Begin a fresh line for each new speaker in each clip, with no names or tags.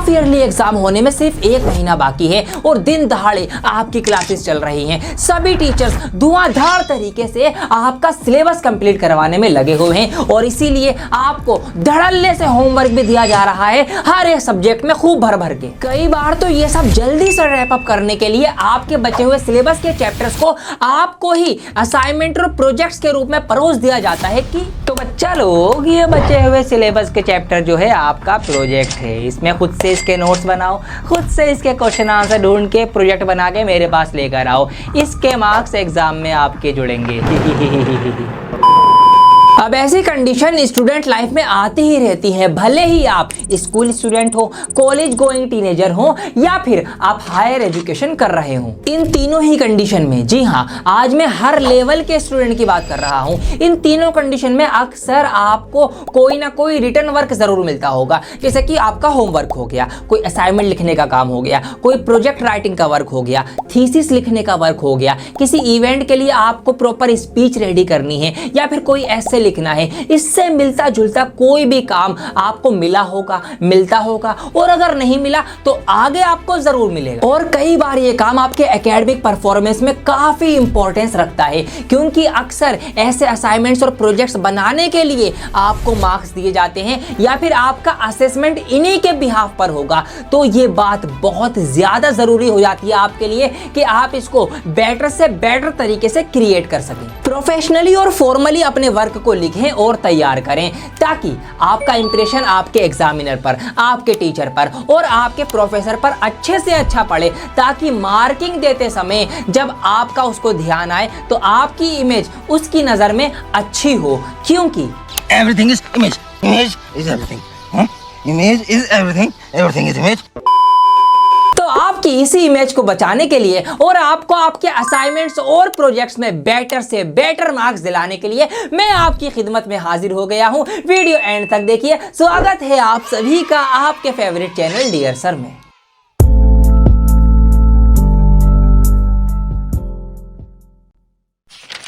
Half yearly exam होने में सिर्फ 1 महीना बाकी है और दिन दहाड़े आपकी क्लासेस चल रही हैं। सभी टीचर्स धुआंधार तरीके से आपका सिलेबस कंप्लीट करवाने में लगे हुए हैं और इसीलिए आपको धड़ल्ले से होमवर्क भी दिया जा रहा है हर एक सब्जेक्ट में खूब भर भर के। कई बार तो ये सब जल्दी से रैप अप करने के लिए आपके बचे हुए सिलेबस के चैप्टर्स को आपको ही असाइनमेंट और प्रोजेक्ट्स के रूप में परोस दिया जाता है कि तो बच्चा लोग ये बचे हुए सिलेबस के चैप्टर जो है आपका प्रोजेक्ट है, इसमें खुद से इसके नोट्स बनाओ, खुद से इसके क्वेश्चन आंसर ढूंढ के प्रोजेक्ट बना के मेरे पास लेकर आओ, इसके मार्क्स एग्जाम में आपके जुड़ेंगे। अब ऐसी कंडीशन स्टूडेंट लाइफ में आती ही रहती है, भले ही आप स्कूल स्टूडेंट हो, कॉलेज गोइंग टीनेजर हो या फिर आप हायर एजुकेशन कर रहे हो। इन तीनों ही कंडीशन में, जी हाँ, आज मैं हर लेवल के स्टूडेंट की बात कर रहा हूँ, इन तीनों कंडीशन में अक्सर आपको कोई ना कोई रिटर्न वर्क जरूर मिलता होगा। जैसे कि आपका होमवर्क हो गया, कोई असाइनमेंट लिखने का काम हो गया, कोई प्रोजेक्ट राइटिंग का वर्क हो गया, थीसिस लिखने का वर्क हो गया, किसी इवेंट के लिए आपको प्रॉपर स्पीच रेडी करनी है या फिर कोई ऐसे लिखना है। इससे मिलता जुलता कोई भी काम आपको मिला होगा, मिलता होगा और अगर नहीं मिला तो आगे आपको जरूर मिलेगा। और कई बार ये काम आपके एकेडमिक परफॉर्मेंस में काफी इंपॉर्टेंस रखता है, क्योंकि अक्सर ऐसे असाइनमेंट्स और प्रोजेक्ट्स बनाने के लिए आपको मार्क्स दिए जाते हैं या फिर आपका असेसमेंट इन्हीं के बिहाफ पर होगा। तो ये बात बहुत ज्यादा जरूरी हो जाती है आपके लिए कि आप इसको बेटर से बेटर तरीके से क्रिएट कर सकें। प्रोफेशनली और फॉर्मली अपने वर्क को लिखें और तैयार करें ताकि आपका इंप्रेशन आपके एग्जामिनर पर, आपके टीचर पर और आपके प्रोफेसर पर अच्छे से अच्छा पड़े, ताकि मार्किंग देते समय जब आपका उसको ध्यान आए तो आपकी इमेज उसकी नजर में अच्छी हो, क्योंकि
everything is image, image is everything, image is everything, everything is image.
तो आपकी इसी इमेज को बचाने के लिए और आपको आपके असाइनमेंट्स और प्रोजेक्ट्स में बेटर से बेटर मार्क्स दिलाने के लिए मैं आपकी खिदमत में हाजिर हो गया हूं। वीडियो एंड तक देखिए। स्वागत है आप सभी का आपके फेवरेट चैनल डियर सर में।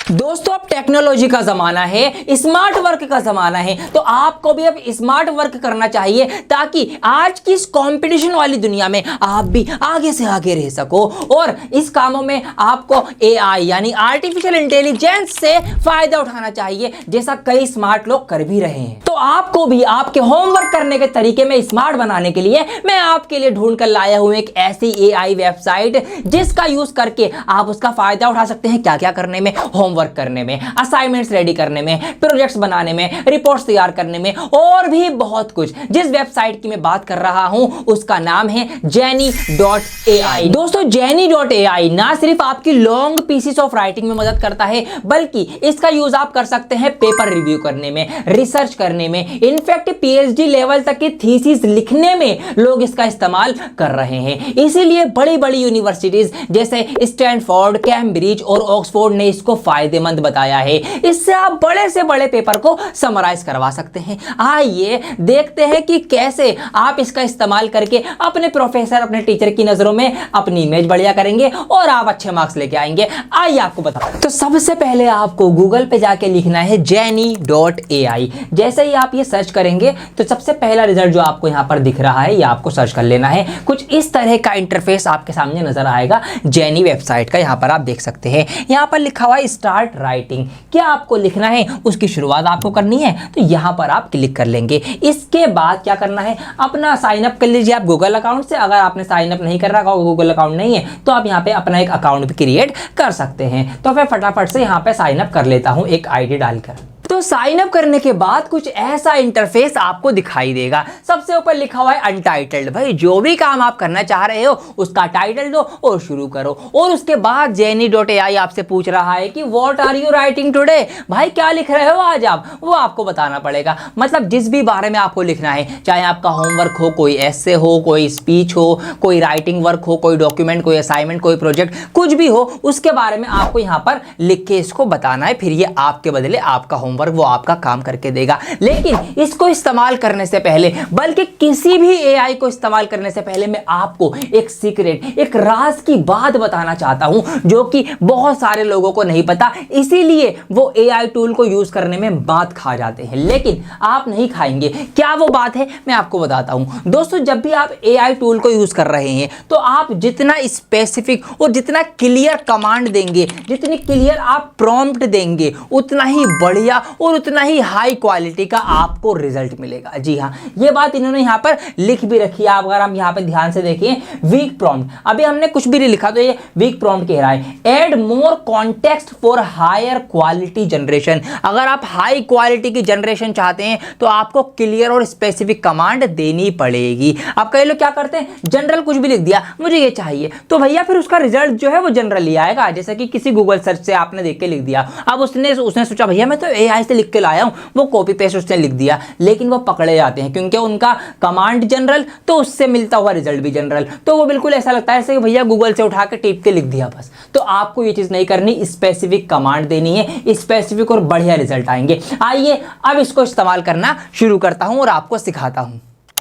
दोस्तों, अब टेक्नोलॉजी का जमाना है, स्मार्ट वर्क का जमाना है, तो आपको भी अब स्मार्ट वर्क करना चाहिए ताकि आज की इस कंपटीशन वाली दुनिया में आप भी आगे से आगे रह सको। और इस कामों में आपको एआई यानी आर्टिफिशियल इंटेलिजेंस से फायदा उठाना चाहिए, जैसा कई स्मार्ट लोग कर भी रहे हैं। तो आपको भी आपके होमवर्क करने के तरीके में स्मार्ट बनाने के लिए मैं आपके लिए ढूंढ कर लाया हूं एक ऐसी एआई वेबसाइट जिसका यूज करके आप उसका फायदा उठा सकते हैं। क्या क्या करने में? वर्क करने में, असाइनमेंट्स रेडी करने में, प्रोजेक्ट्स बनाने में, रिपोर्ट्स तैयार करने में और भी बहुत कुछ। जिस वेबसाइट की मैं बात कर रहा हूं उसका नाम है Jenny.ai। दोस्तों, Jenny.ai ना सिर्फ आपकी लॉन्ग पीसेस ऑफ राइटिंग में मदद करता है, बल्कि इसका यूज आप कर सकते हैं पेपर रिव्यू करने में, रिसर्च करने में, इनफैक्ट पीएचडी लेवल तक की थीसिस लिखने में लोग इसका इस्तेमाल कर रहे हैं। इसीलिए बड़ी बड़ी यूनिवर्सिटीज जैसे स्टैनफोर्ड, कैम्ब्रिज और ऑक्सफोर्ड ने इसको फायदेमंद बताया है। इससे आप बड़े से बड़े पेपर को समराइज करवा सकते हैं। आइए देखते हैं कि कैसे आप इसका इस्तेमाल करके अपने प्रोफेसर, अपने टीचर की नजरों में अपनी इमेज बढ़िया करेंगे और आप अच्छे मार्क्स लेके आएंगे। आइए आपको बताओ। तो सबसे पहले आपको गूगल पे जाके लिखना है Jenny.ai। जैसे ही आप ये सर्च करेंगे तो सबसे पहला रिजल्ट जो आपको यहाँ पर दिख रहा है ये आपको सर्च कर लेना है। कुछ इस तरह का इंटरफेस आपके सामने नजर आएगा जेनी वेबसाइट का। यहाँ पर आप देख सकते हैं, यहाँ पर लिखा हुआ है स्टार्ट राइटिंग। क्या आपको लिखना है उसकी शुरुआत आपको करनी है, तो यहां पर आप क्लिक कर लेंगे। इसके बाद क्या करना है, अपना साइन अप कर लीजिए आप गूगल अकाउंट से। अगर आपने साइन अप नहीं कर रखा हो, गूगल अकाउंट नहीं है, तो आप यहां पे अपना एक अकाउंट भी क्रिएट कर सकते हैं। तो मैं फटाफट से यहां पे साइन अप कर लेता हूं एक आईडी डालकर। तो साइन अप करने के बाद कुछ ऐसा इंटरफेस आपको दिखाई देगा। सबसे ऊपर लिखा हुआ है अनटाइटल्ड। भाई, जो भी काम आप करना चाह रहे हो उसका टाइटल दो और शुरू करो। और उसके बाद Jenny.ai आपसे पूछ रहा है कि what are you writing today. भाई, क्या लिख रहे हो आज आप, वो आपको बताना पड़ेगा। मतलब जिस भी बारे में आपको लिखना है, चाहे आपका होमवर्क हो, कोई एस्से हो, कोई स्पीच हो, कोई राइटिंग वर्क हो, कोई डॉक्यूमेंट, कोई असाइनमेंट, कोई प्रोजेक्ट, कुछ भी हो, उसके बारे में आपको यहाँ पर लिख के इसको बताना है। फिर ये आपके बदले आपका होमवर्क होमवर्क वो आपका काम करके देगा। लेकिन इसको इस्तेमाल करने से पहले, बल्कि किसी भी एआई को इस्तेमाल करने से पहले, मैं आपको एक सीक्रेट, एक राज की बात बताना चाहता हूं जो कि बहुत सारे लोगों को नहीं पता, इसीलिए वो एआई टूल को यूज करने में बात खा जाते हैं। लेकिन आप नहीं खाएंगे। क्या वो बात है, मैं आपको बताता हूं। दोस्तों, जब भी आप एआई टूल को यूज कर रहे हैं तो आप जितना स्पेसिफिक और जितना क्लियर कमांड देंगे, जितनी क्लियर आप प्रॉम्प्ट देंगे, उतना ही बढ़िया और उतना ही हाई क्वालिटी का आपको रिजल्ट मिलेगा। जी हाँ, ये बात इन्होंने यहाँ पर लिख भी रखी है। अगर हम यहाँ पे ध्यान से देखें, वीक प्रॉम्प्ट, अभी हमने कुछ भी नहीं लिखा तो ये वीक प्रॉम्प्ट कह रहा है। Add more context for higher quality generation. अगर आप हाई क्वालिटी की जनरेशन चाहते हैं तो आपको क्लियर और स्पेसिफिक कमांड देनी पड़ेगी। अब कई लोग क्या करते हैं, जनरल कुछ भी लिख दिया, मुझे ये चाहिए, तो भैया फिर उसका रिजल्ट जो है वो जनरल ही आएगा। जैसे कि किसी गूगल सर्च से आपने देख के लिख दिया, अब उसने सोचा भैया मैं तो एआई से लिख के लाया हूं, वो कॉपी पेस्ट उसने लिख दिया, लेकिन वो पकड़े जाते हैं क्योंकि उनका कमांड जनरल, तो उससे मिलता हुआ रिजल्ट भी जनरल। तो वो बिल्कुल ऐसा लगता है जैसे कि भैया गूगल से उठा के टिप के लिख दिया बस। तो आपको ये चीज नहीं करनी, स्पेसिफिक कमांड देनी है, स्पेसिफिक और बढ़िया रिजल्ट आएंगे। आइए अब इसको इस्तेमाल करना शुरू करता हूं और आपको सिखाता हूं।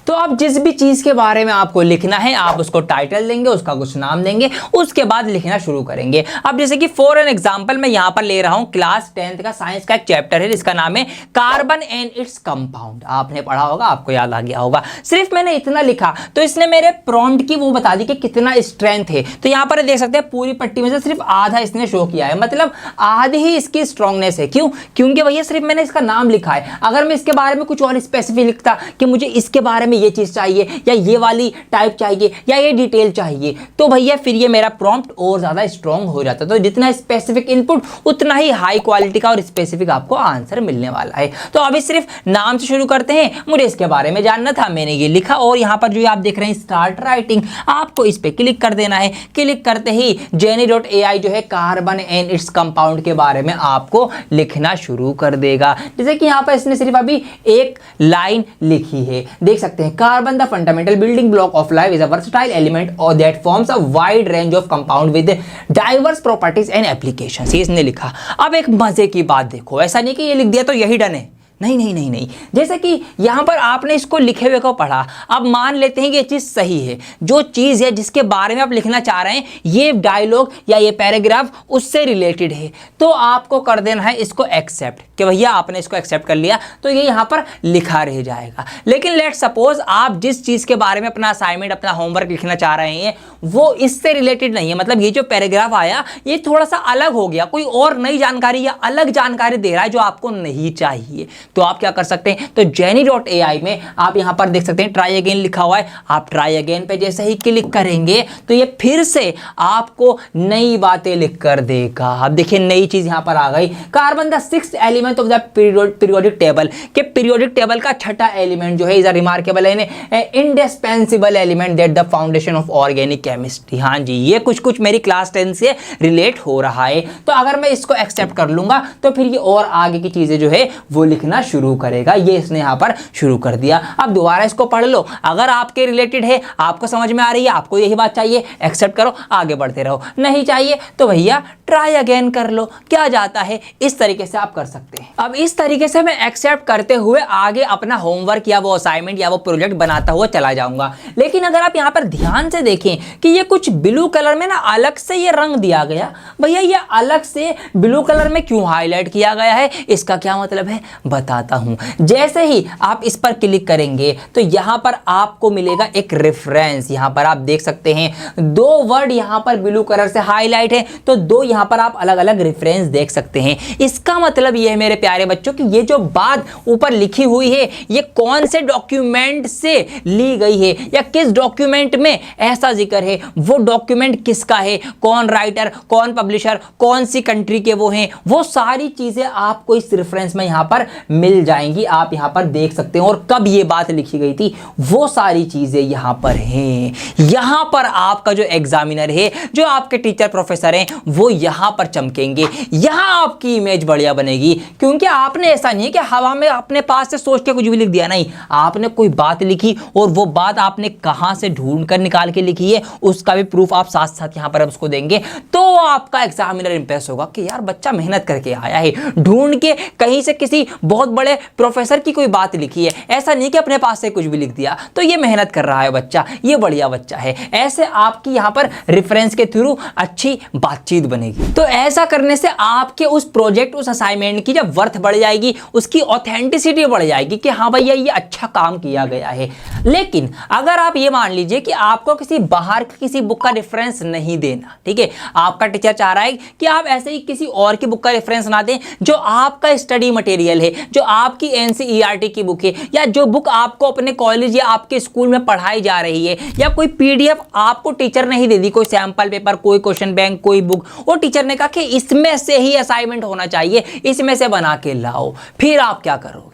तो अब जिस भी चीज़ के बारे में आपको लिखना है, आप उसको टाइटल देंगे, उसका कुछ नाम देंगे, उसके बाद लिखना शुरू करेंगे। अब जैसे कि फॉर एन एग्जांपल मैं यहाँ पर ले रहा हूँ क्लास 10th का साइंस का एक चैप्टर है जिसका नाम है कार्बन एंड इट्स कंपाउंड। आपने पढ़ा होगा, आपको याद आ गया होगा। सिर्फ मैंने इतना लिखा तो इसने मेरे प्रॉम्प्ट की वो बता दी कि कितना स्ट्रेंथ है। तो यहाँ पर देख सकते हैं पूरी पट्टी में से सिर्फ आधा इसने शो किया है, मतलब आधी ही इसकी स्ट्रांगनेस है। क्यों? क्योंकि भैया सिर्फ मैंने इसका नाम लिखा है। अगर मैं इसके बारे में कुछ और स्पेसिफिक लिखता कि मुझे इसके बारे में ये चीज चाहिए या ये वाली टाइप चाहिए या ये डिटेल चाहिए, तो भैया फिर ये मेरा प्रॉम्प्ट और ज्यादा स्ट्रांग हो जाता। तो जितना स्पेसिफिक इनपुट उतना ही हाई क्वालिटी का और स्पेसिफिक आपको आंसर मिलने वाला है। तो अभी सिर्फ नाम से शुरू करते हैं। मुझे इसके बारे में जानना था, मैंने ये लिखा, और यहाँ पर जो आप देख रहे हैं स्टार्ट राइटिंग, आपको इस पे क्लिक कर देना है। क्लिक करते ही Jenny.ai जो है कार्बन एंड इट्स कंपाउंड के बारे में आपको लिखना शुरू कर देगा। जैसे कि यहाँ पर इसने सिर्फ अभी एक लाइन लिखी है, देख सकते हैं, carbon the fundamental building block of life is a versatile element or that forms a wide range of compound with diverse properties and applications। ये इसने लिखा। अब एक मजे की बात देखो, ऐसा नहीं कि ये लिख दिया तो यही डन है, नहीं नहीं नहीं नहीं। जैसे कि यहाँ पर आपने इसको लिखे हुए को पढ़ा, अब मान लेते हैं कि ये चीज़ सही है, जो चीज़ है जिसके बारे में आप लिखना चाह रहे हैं, ये डायलॉग या ये पैराग्राफ उससे रिलेटेड है, तो आपको कर देना है इसको एक्सेप्ट, कि भैया आपने इसको एक्सेप्ट कर लिया तो ये यहाँ पर लिखा रह जाएगा। लेकिन लेट सपोज आप जिस चीज़ के बारे में अपना असाइनमेंट, अपना होमवर्क लिखना चाह रहे हैं वो इससे रिलेटेड नहीं है, मतलब ये जो पैराग्राफ आया ये थोड़ा सा अलग हो गया, कोई और नई जानकारी या अलग जानकारी दे रहा है जो आपको नहीं चाहिए, तो आप क्या कर सकते हैं, तो Jenny.ai में आप यहां पर देख सकते हैं ट्राई अगेन लिखा हुआ है। आप ट्राई अगेन पे जैसे ही क्लिक करेंगे तो ये फिर से आपको नई बातें लिख कर देगा। अब देखिए नई चीज यहां पर आ गई, carbon the 6th element of the periodic table, के पीरियोडिक टेबल का छठा एलिमेंट जो है is a remarkable indispensable element that the foundation of organic chemistry. हाँ जी, ये कुछ मेरी क्लास 10 से रिलेट हो रहा है। तो अगर मैं इसको एक्सेप्ट कर लूंगा तो फिर ये और आगे की चीजें जो है वो लिखना शुरू करेगा। ये इसने यहां पर शुरू कर दिया। अब दोबारा इसको पढ़ लो, अगर आपके रिलेटेड है, आपको समझ में आ रही है, आपको यही बात चाहिए, एक्सेप्ट करो, आगे बढ़ते रहो। नहीं चाहिए तो भैया ट्राई अगेन कर लो, क्या जाता है। इस तरीके से आप कर सकते हैं। अब इस तरीके से मैं एक्सेप्ट करते हुए आगे अपना होमवर्क या वो असाइनमेंट या वो प्रोजेक्ट बनाता हुआ चला जाऊंगा। लेकिन अगर आप यहां पर ध्यान से देखें कि ये कुछ ब्लू कलर में ना अलग से ये रंग दिया गया, भैया ये अलग से ब्लू कलर में क्यों हाईलाइट किया गया है, इसका क्या मतलब है बताता हूं। जैसे ही आप इस पर क्लिक करेंगे तो यहां पर आपको मिलेगा एक रेफरेंस। यहां पर आप देख सकते हैं दो वर्ड यहां पर ब्लू कलर से हाईलाइट है, तो दो यहां पर आप अलग अलग रेफरेंस देख सकते हैं। इसका मतलब यह है मेरे प्यारे बच्चों कि ये जो बात ऊपर लिखी हुई है ये कौन से डॉक्यूमेंट से ली गई है या किस डॉक्यूमेंट में ऐसा जिक्र है, वो डॉक्यूमेंट किसका है, कौन राइटर, कौन पब्लिशर, कौन सी कंट्री के वो हैं, वो सारी चीजें आपको इस रेफरेंस में यहां पर मिल जाएंगी। आप यहां पर देख सकते हैं और कब ये बात लिखी गई थी वो सारी चीजें यहां पर हैं। यहां पर आपका जो एग्जामिनर है, जो आपके टीचर प्रोफेसर हैं, वो यहाँ पर चमकेंगे, यहाँ आपकी इमेज बढ़िया बनेगी। क्योंकि आपने ऐसा नहीं है कि हवा में अपने पास से सोच के कुछ भी लिख दिया, नहीं, आपने कोई बात लिखी और वो बात आपने कहाँ से ढूंढ कर निकाल के लिखी है उसका भी प्रूफ आप साथ साथ यहाँ पर अब उसको देंगे, तो आपका एग्जामिनर इंप्रेस होगा कि यार बच्चा मेहनत करके आया है, ढूंढ के कहीं से किसी बहुत बड़े प्रोफेसर की कोई बात लिखी है, ऐसा नहीं कि अपने पास से कुछ भी लिख दिया, तो ये मेहनत कर रहा है बच्चा, ये बढ़िया बच्चा है। ऐसे आपकी यहाँ पर रेफरेंस के थ्रू अच्छी बातचीत बनेगी। तो ऐसा करने से आपके उस प्रोजेक्ट, उस असाइनमेंट की जब वर्थ बढ़ जाएगी, उसकी ऑथेंटिसिटी बढ़ जाएगी कि हाँ भैया ये अच्छा काम किया गया है। लेकिन अगर आप ये मान लीजिए कि आपको किसी बाहर की किसी बुक का रेफरेंस नहीं देना, ठीक है, आपका टीचर चाह रहा है कि आप ऐसे ही किसी और की बुक का रेफरेंस ना दें जो आपका स्टडी मटेरियल है, जो आपकी एनसीईआरटी की बुक है, या जो बुक आपको अपने कॉलेज या आपके स्कूल में पढ़ाई जा रही है, या कोई पीडीएफ आपको टीचर नहीं दे दी, कोई सैंपल पेपर, कोई क्वेश्चन बैंक, कोई बुक, और टीचर ने कहा कि इसमें से ही असाइनमेंट होना चाहिए, इसमें से बना के लाओ, फिर आप क्या करोगे?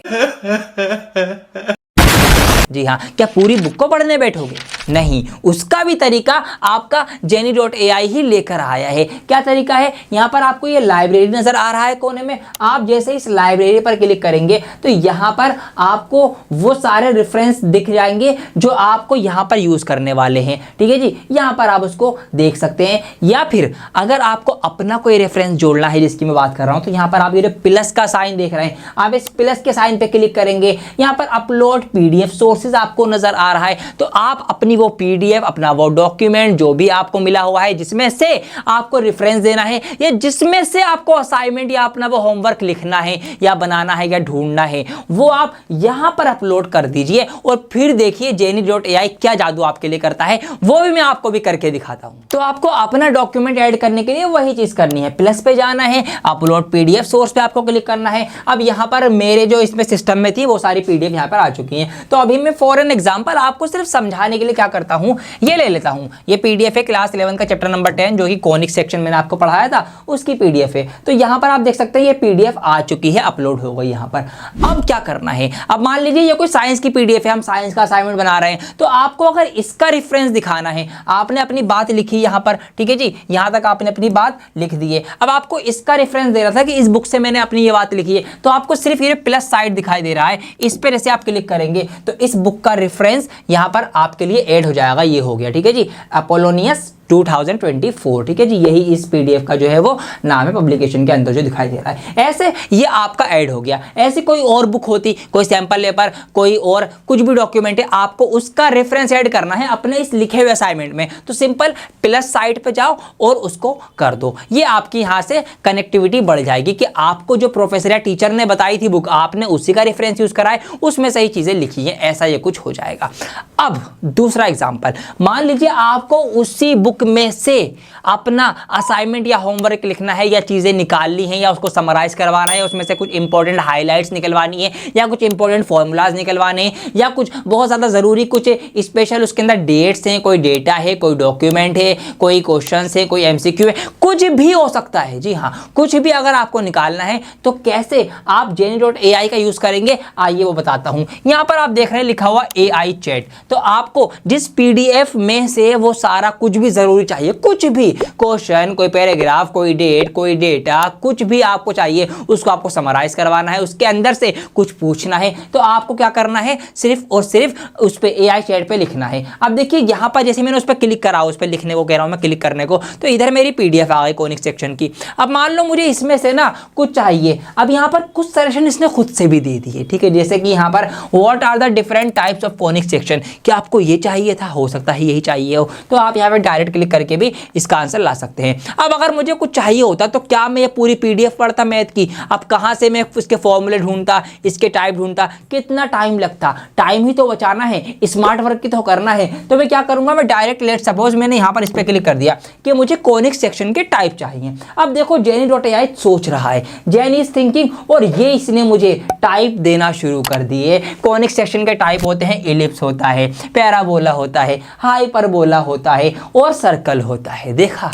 जी हाँ, क्या पूरी बुक को पढ़ने बैठोगे? नहीं, उसका भी तरीका आपका Jenny.ai ही लेकर आया है। क्या तरीका है? यहाँ पर आपको ये लाइब्रेरी नजर आ रहा है कोने में, आप जैसे इस लाइब्रेरी पर क्लिक करेंगे तो यहाँ पर आपको वो सारे रेफरेंस दिख जाएंगे जो आपको यहाँ पर यूज करने वाले हैं, ठीक है जी, यहाँ पर आप उसको देख सकते हैं। या फिर अगर आपको अपना कोई रेफरेंस जोड़ना है जिसकी मैं बात कर रहा हूँ, तो यहाँ पर आप ये प्लस का साइन देख रहे हैं, आप इस प्लस के साइन पे क्लिक करेंगे, यहाँ पर अपलोड पीडीएफ सोर्सेज आपको नजर आ रहा है, तो आप अपनी वो पीडीएफ, अपना वो डॉक्यूमेंट जो भी आपको मिला हुआ है जिसमें से आपको रेफरेंस देना है या जिसमें से आपको असाइनमेंट या अपना वो होमवर्क लिखना है या बनाना है या ढूंढना है, वो आप यहां पर अपलोड कर दीजिए और फिर देखिए Jenny.ai क्या जादू आपके लिए करता है, वो भी मैं आपको भी करके दिखाता हूं। तो आपको अपना डॉक्यूमेंट ऐड करने के लिए वही चीज करनी है, प्लस पे जाना है, अपलोड पीडीएफ सोर्स पे आपको क्लिक करना है। अब यहां पर मेरे जो इसमें सिस्टम में थी वो सारी पीडीएफ यहां पर आ चुकी हैं, तो अभी मैं फॉर एन एग्जांपल आपको सिर्फ समझाने के लिए क्या करता हूं, ये ले लेता हूं, ये पीडीएफ है क्लास 11 का चैप्टर नंबर 10 जो कि कॉनिक सेक्शन मैंने आपको पढ़ाया था उसकी पीडीएफ है। तो यहां पर आप देख सकते हैं ये पीडीएफ आ चुकी है, अपलोड हो गई यहां पर। अब क्या करना है, अब मान लीजिए ये कोई साइंस की पीडीएफ है, हम साइंस का असाइनमेंट बना रहे हैं, तो आपको अगर इसका रेफरेंस दिखाना है, आपने अपनी बात लिखी यहां पर, ठीक है जी, यहां तक आपने अपनी बात लिख दी है, अब आपको इसका रेफरेंस दे रहा था कि इस बुक से मैंने अपनी ये बात लिखी है, तो आपको सिर्फ ये प्लस साइड दिखाई दे रहा है, इस पर जैसे आप क्लिक करेंगे तो इस बुक का रेफरेंस यहां पर आपके लिए ऐड हो जाएगा, ये हो गया, ठीक है जी, अपोलोनियस 2024, ठीक है जी, यही इस पीडीएफ का जो है वो नाम है पब्लिकेशन के अंदर जो दिखाई दे रहा है। ऐसे ये आपका ऐड हो गया। ऐसी कोई और बुक होती, कोई सैंपल पेपर, कोई और कुछ भी डॉक्यूमेंट है, आपको उसका रेफरेंस ऐड करना है अपने इस लिखे हुए असाइनमेंट में, तो सिंपल प्लस साइड पे जाओ और उसको कर दो। ये आपकी यहाँ से कनेक्टिविटी बढ़ जाएगी कि आपको जो प्रोफेसर या टीचर ने बताई थी बुक, आपने उसी का रेफरेंस यूज करा है, उसमें सही चीजें लिखी है, ऐसा ये कुछ हो जाएगा। अब दूसरा एग्जाम्पल, मान लीजिए आपको उसी बुक में से अपना असाइनमेंट या होमवर्क लिखना है या चीजें निकालनी है या उसको समराइज करवाना है, उसमें से कुछ इंपॉर्टेंट हाइलाइट्स निकलवानी है या कुछ इंपॉर्टेंट फॉर्मूलाज निकलवाने हैं या कुछ बहुत ज्यादा जरूरी कुछ स्पेशल उसके अंदर डेट्स हैं, कोई डेटा है, कोई डॉक्यूमेंट है, कोई क्वेश्चन है, कोई एमसीक्यू है, कुछ भी हो सकता है। जी हाँ, कुछ भी अगर आपको निकालना है तो कैसे आप Jenny.ai का यूज करेंगे, आइए वो बताता हूं। यहां पर आप देख रहे हैं लिखा हुआ AI चैट, तो आपको जिस पीडीएफ में से वो सारा कुछ भी जरूरी चाहिए, कुछ भी क्वेश्चन, कोई पैराग्राफ, कोई डेट, कोई डेटा, कुछ भी आपको चाहिए, उसको आपको समराइज करवाना है, उसके अंदर से कुछ पूछना है, तो आपको क्या करना है, सिर्फ और सिर्फ उस पे AI चैट पे लिखना है। अब देखिए यहां पर जैसे मैंने उस पर क्लिक करा, उस पर लिखने को कह रहा हूं मैं, क्लिक करने को, तो इधर मेरी पीडीएफ आ गई कॉनिक सेक्शन की। अब मान लो मुझे इसमें से ना कुछ चाहिए, अब यहां पर कुछ सजेशन इसने खुद से भी दे दिए, ठीक है, जैसे कि यहां पर what are the different types of conic section, क्या आपको ये चाहिए था, हो सकता है यही चाहिए हो, तो आप यहां पर डायरेक्ट क्लिक करके भी इसका आंसर ला सकते हैं। अब अगर मुझे कुछ चाहिए होता तो क्या मैं ये पूरी पीडीएफ पढ़ता मैथ की, अब कहां से मैं इसके फॉर्मूले ढूंढता, इसके टाइप ढूंढता, कितना टाइम लगता, टाइम ही तो बचाना है, स्मार्ट वर्क की तो करना है, तो मैं क्या करूंगा, मैं डायरेक्ट लेट सपोज मैंने यहां पर इस पे क्लिक कर दिया कि मुझे कॉनिक सेक्शन के टाइप चाहिए। अब देखो Jenny.ai सोच रहा है, Jenny इज थिंकिंग, और ये इसने मुझे टाइप देना शुरू कर दिए। कॉनिक सेक्शन के टाइप होते हैं, एलिप्स होता है, पैराबोला होता है, हाइपरबोला होता है और सर्कल होता है। देखा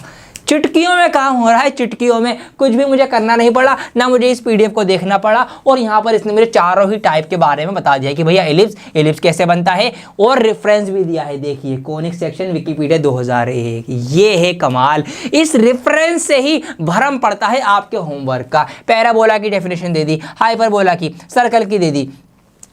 चुटकियों में काम हो रहा है, चुटकियों में। कुछ भी मुझे करना नहीं पड़ा, ना मुझे इस पीडीएफ को देखना पड़ा, और यहाँ पर इसने मुझे चारों ही टाइप के बारे में बता दिया कि भैया एलिप्स कैसे बनता है, और रेफरेंस भी दिया है। देखिए कोनिक सेक्शन विकिपीडिया 2001, ये है कमाल। इस रेफरेंस से ही भरम पड़ता है आपके होमवर्क का। पैराबोला की डेफिनेशन दे दी, हाइपरबोला की, सर्कल की दे दी,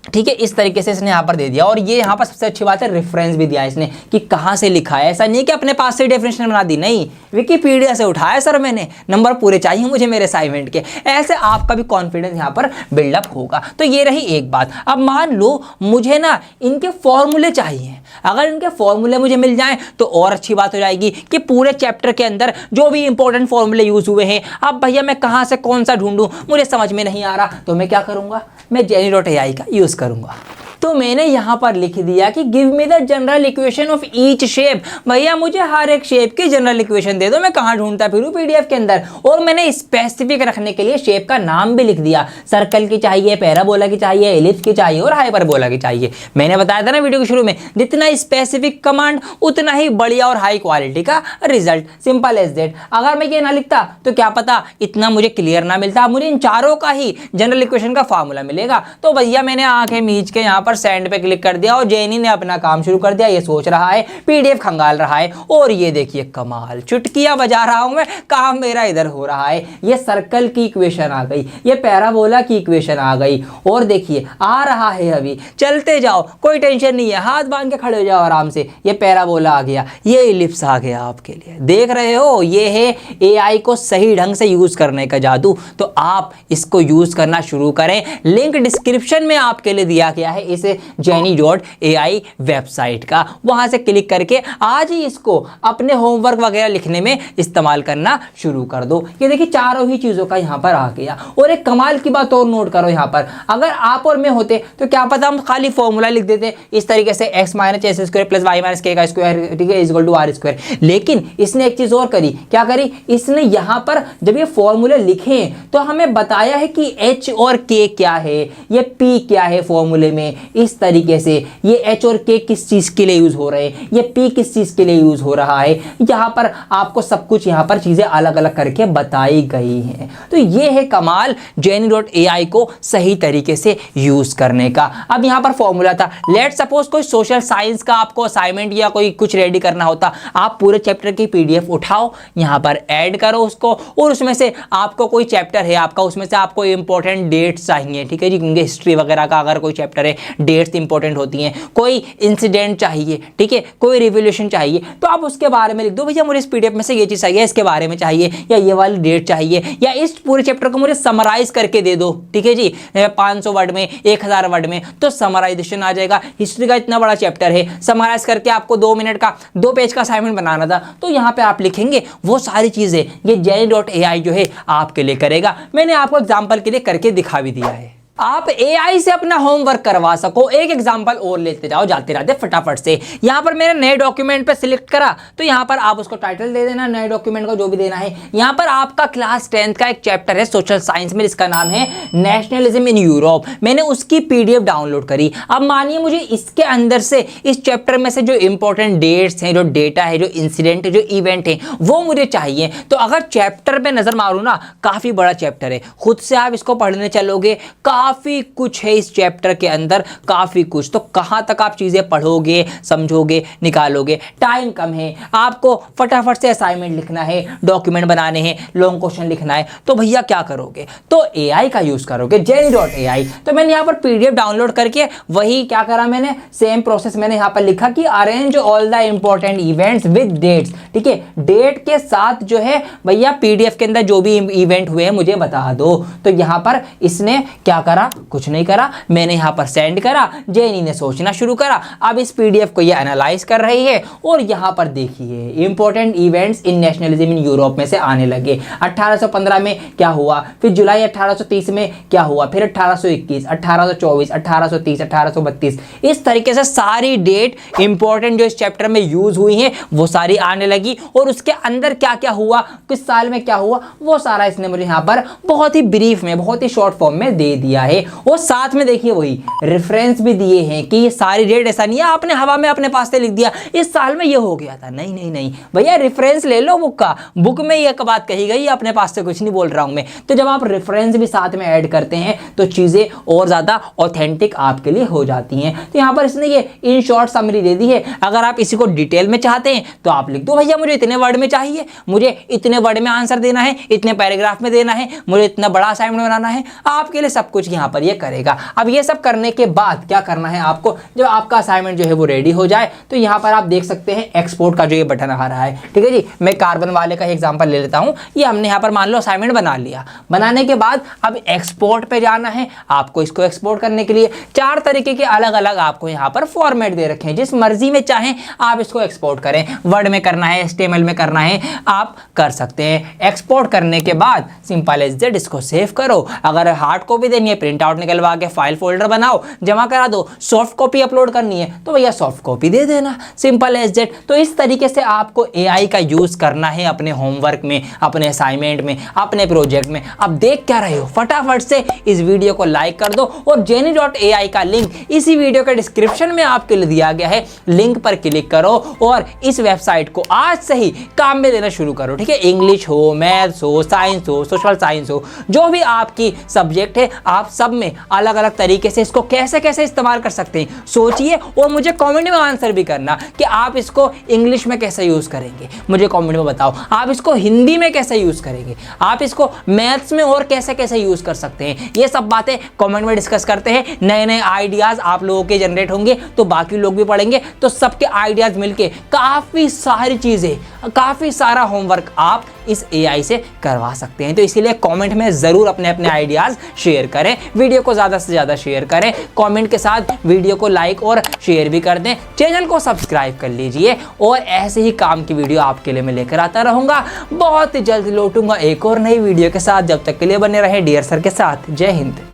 ठीक है, इस तरीके से इसने यहाँ पर दे दिया। और ये यहाँ पर सबसे अच्छी बात है, रेफरेंस भी दिया इसने कि कहाँ से लिखा है। ऐसा नहीं कि अपने पास से डेफिनेशन बना दी, नहीं, विकिपीडिया से उठाया सर मैंने, नंबर पूरे चाहिए मुझे मेरे असाइनमेंट के। ऐसे आपका भी कॉन्फिडेंस यहाँ पर बिल्डअप होगा। तो ये रही एक बात। अब मान लो मुझे ना इनके फॉर्मूले चाहिए, अगर इनके फॉर्मूले मुझे मिल जाएं तो और अच्छी बात हो जाएगी कि पूरे चैप्टर के अंदर जो भी इंपॉर्टेंट फॉर्मूले यूज हुए हैं, अब भैया मैं कहाँ से कौन सा ढूंढूं, मुझे समझ में नहीं आ रहा, तो मैं क्या करूँगा, मैं Jenny.ai का यूज़ करूँगा। तो मैंने यहाँ पर लिख दिया कि give me the general equation of each shape. भैया मुझे हर एक शेप की जनरल इक्वेशन दे दो, मैं कहाँ ढूंढता फिरूँ पीडीएफ के अंदर। और मैंने स्पेसिफिक रखने के लिए शेप का नाम भी लिख दिया, सर्कल की चाहिए, पैराबोला की चाहिए, एलिप्स की चाहिए और हाइपरबोला की चाहिए। मैंने बताया था ना वीडियो के शुरू में, जितना स्पेसिफिक कमांड उतना ही बढ़िया और हाई क्वालिटी का रिजल्ट, सिंपल एज दैट। अगर मैं ये ना लिखता तो क्या पता इतना मुझे क्लियर ना मिलता, मुझे इन चारों का ही जनरल इक्वेशन का फॉर्मूला मिलेगा। तो भैया मैंने आंखें मीच के यहाँ पर सेंड पे क्लिक कर दिया और जेनी ने अपना काम शुरू कर दिया। ये सोच रहा है, पीडीएफ खंगाल रहा है, और ये देखिए कमाल, चुटकियां बजा रहा हूं मैं, काम मेरा इधर हो रहा है। ये सर्कल की इक्वेशन आ गई, ये पैराबोला की इक्वेशन आ गई, और देखिए आ रहा है, अभी चलते जाओ, कोई टेंशन नहीं है, हाथ बांध के खड़े हो जाओ आराम से। ये पैराबोला आ गया, ये इलिप्स आ गया आपके लिए, देख रहे हो। ये है एआई को सही ढंग से यूज करने का जादू। तो आप इसको यूज करना शुरू करें। लिंक डिस्क्रिप्शन में आपके लिए दिया गया है इस Jenny.ai वेबसाइट का, वहां से क्लिक करके आज ही इसको अपने होमवर्क वगैरह लिखने में इस्तेमाल करना शुरू कर दो। ये देखिए चारों ही चीजों का यहां पर आ गया। और एक कमाल की बात और नोट करो, यहां पर अगर आप और मैं होते तो क्या पता हम खाली फॉर्मूला लिख देते इस तरीके से, x - s square plus y - k का स्क्वायर, ठीक है, इक्वल टू r स्क्वायर। लेकिन इसने एक चीज और करी, क्या करी, इसने यहां पर जब ये फॉर्मूले लिखे तो हमें बताया है कि h और k क्या है, ये p क्या है फॉर्मूले में। इस तरीके से ये h और k किस चीज के लिए यूज हो रहे हैं, ये p किस चीज के लिए यूज हो रहा है, यहां पर आपको सब कुछ यहां पर चीजें अलग अलग करके बताई गई हैं। तो ये है कमाल Jenny.ai को सही तरीके से यूज करने का। अब यहां पर फॉर्मूला था, लेट सपोज कोई सोशल साइंस का आपको असाइनमेंट या कोई कुछ रेडी करना होता, आप पूरे चैप्टर की पीडीएफ उठाओ, यहां पर ऐड करो उसको, और उसमें से आपको कोई चैप्टर है आपका, उसमें से आपको इंपॉर्टेंट डेट्स चाहिए, ठीक है जी, क्योंकि हिस्ट्री वगैरह का अगर कोई चैप्टर है, डेट्स इंपॉर्टेंट होती हैं, कोई इंसिडेंट चाहिए, ठीक है, कोई रिवोल्यूशन चाहिए, तो आप उसके बारे में लिख दो, भैया मुझे इस पीडीएफ में से ये चीज चाहिए, इसके बारे में चाहिए, या ये वाली डेट चाहिए, या इस पूरे चैप्टर को मुझे समराइज करके दे दो, ठीक है जी, 500 वर्ड में, 1000 वर्ड में, तो समराइजेशन आ जाएगा। हिस्ट्री का इतना बड़ा चैप्टर है, समराइज करके आपको 2 मिनट का 2 पेज का असाइनमेंट बनाना था, तो यहाँ पे आप लिखेंगे वो सारी चीजें ये Jenny.ai जो है आपके लिए करेगा। मैंने आपको एग्जाम्पल के लिए करके दिखा भी दिया है। आप एआई से अपना होमवर्क करवा सको। एक एग्जांपल और लेते जाओ जाते रहते फटाफट से। यहां पर मैंने नए डॉक्यूमेंट पे सिलेक्ट करा, तो यहां पर आप उसको टाइटल दे देना, नए डॉक्यूमेंट को जो भी देना है। यहां पर आपका क्लास 10th का एक चैप्टर है सोशल साइंस में, जिसका नाम है नेशनलिज्म इन यूरोप। मैंने उसकी पीडीएफ डाउनलोड करी। अब मानिए मुझे इसके अंदर से इस चैप्टर में से जो इंपॉर्टेंट डेट्स हैं, जो डेटा है, जो इंसिडेंट है, जो इवेंट है, वो मुझे चाहिए। तो अगर चैप्टर पे नजर मारूं ना, काफी बड़ा चैप्टर है, खुद से आप इसको पढ़ने चलोगे, काफी कुछ है इस चैप्टर के अंदर, काफी कुछ। तो कहां तक आप चीजें पढ़ोगे, समझोगे, निकालोगे, टाइम कम है, आपको फटाफट से असाइनमेंट लिखना है, डॉक्यूमेंट बनाने हैं, लॉन्ग क्वेश्चन लिखना है, तो भैया क्या करोगे, तो एआई का यूज करोगे, Jenny.ai। तो मैंने यहां पर पीडीएफ डाउनलोड करके वही क्या करा, मैंने सेम प्रोसेस मैंने यहां पर लिखा कि arrange all the important events with dates, ठीक है, डेट के साथ जो है भैया पीडीएफ के अंदर जो भी इवेंट हुए हैं मुझे बता दो। तो यहां पर इसने क्या करा, कुछ नहीं करा, मैंने यहां पर सेंड करा, जेनी ने सोचना शुरू करा। अब इस पीडीएफ को ये एनालाइज कर रही है, और यहां पर देखिए important events in nationalism in Europe में से आने लगे। 1815 में क्या हुआ, फिर जुलाई 1830 में क्या हुआ, फिर 1821, 1824, 1830, 1832, इस तरीके से सारी डेट इंपॉर्टेंट जो इस चैप्टर में यूज हुई हैं वो सारी आने लगी। और उसके अंदर क्या क्या हुआ, किस साल में क्या हुआ, वो सारा इसने मुझे यहां पर बहुत ही ब्रीफ में, बहुत ही शॉर्ट फॉर्म में दे दिया है, वो साथ में देखिए वही रेफरेंस भी दिए हैं कि ये सारी डेट, ऐसा नहीं है आपने हवा में अपने पास से लिख दिया इस साल में ये हो गया था, नहीं नहीं नहीं भैया, रेफरेंस ले लो बुक का, बुक में ये एक बात कही गई, अपने पास से कुछ नहीं बोल रहा हूं मैं। तो जब आप रेफरेंस भी साथ में ऐड करते हैं तो चीजें और ज्यादा ऑथेंटिक आपके लिए हो जाती हैं। तो यहाँ पर इसने ये इन शॉर्ट समरी दे दी है। अगर आप इसी को डिटेल में चाहते हैं तो आप लिख दो भैया मुझे इतने वर्ड में चाहिए, मुझे इतने वर्ड में आंसर देना है, इतने पैराग्राफ में देना है, मुझे इतना बड़ा असाइनमेंट बनाना है, आपके लिए सब कुछ यहाँ पर ये करेगा। अब ये सब करने के बाद क्या करना है आपको, जब आपका असाइनमेंट जो है वो रेडी हो जाए तो यहाँ पर आप देख सकते हैं एक्सपोर्ट का जो ये बटन आ रहा है, ठीक है जी। मैं कार्बन वाले का एग्जांपल ले लेता हूँ। ये हमने यहाँ पर मान लो असाइनमेंट बना लिया, बनाने के बाद अब एक्सपोर्ट पे जाना है आपको। इसको एक्सपोर्ट करने के लिए 4 तरीके के अलग अलग आपको यहाँ पर फॉर्मेट दे रखे हैं, जिस मर्जी में चाहें आप इसको एक्सपोर्ट करें, वर्ड में करना है, HTML में करना है, आप कर सकते हैं। एक्सपोर्ट करने के बाद सिंपल एज दैट इसको सेव करो। अगर हार्ड कॉपी देनी है प्रिंट आउट निकलवा के फाइल फोल्डर बनाओ, जमा करा दो। सॉफ्ट कॉपी अपलोड करनी है तो भैया सॉफ्ट कॉपी दे देना, सिंपल एज दैट। तो इस तरीके से आपको AI का यूज करना है अपने होमवर्क में, अपने असाइनमेंट में, अपने प्रोजेक्ट में। अब देख क्या रहे हो, फटाफट से इस वीडियो को लाइक कर दो और Geni.ai का लिंक इसी वीडियो के डिस्क्रिप्शन में आपके लिए दिया गया है, लिंक पर क्लिक करो और इस वेबसाइट को आज से ही काम में लेना शुरू करो, ठीक है। इंग्लिश हो, मैथ्स हो, साइंस हो, सोशल साइंस हो, जो भी आपकी सब्जेक्ट है, आप सब में अलग अलग तरीके से इसको कैसे कैसे इस्तेमाल कर सकते हैं सोचिए और मुझे कमेंट में आंसर भी करना कि आप इसको इंग्लिश में कैसे यूज करेंगे। मुझे कमेंट में बताओ आप इसको हिंदी में कैसे यूज करेंगे, आप इसको मैथ्स में और कैसे कैसे यूज कर सकते हैं। ये सब बातें कमेंट में डिस्कस करते हैं। नए नए आइडियाज आप लोगों के जनरेट होंगे तो बाकी लोग भी पढ़ेंगे, तो सबके आइडियाज मिलके काफी सारी चीजें, काफी सारा होमवर्क आप इस AI से करवा सकते हैं। तो इसीलिए कमेंट में जरूर अपने अपने आइडियाज शेयर करें, वीडियो को ज्यादा से ज्यादा शेयर करें, कमेंट के साथ वीडियो को लाइक और शेयर भी कर दें, चैनल को सब्सक्राइब कर लीजिए और ऐसे ही काम की वीडियो आपके लिए मैं लेकर आता रहूंगा। बहुत जल्द लौटूंगा एक और नई वीडियो के साथ, जब तक के लिए बने रहें डियर सर के साथ। जय हिंद।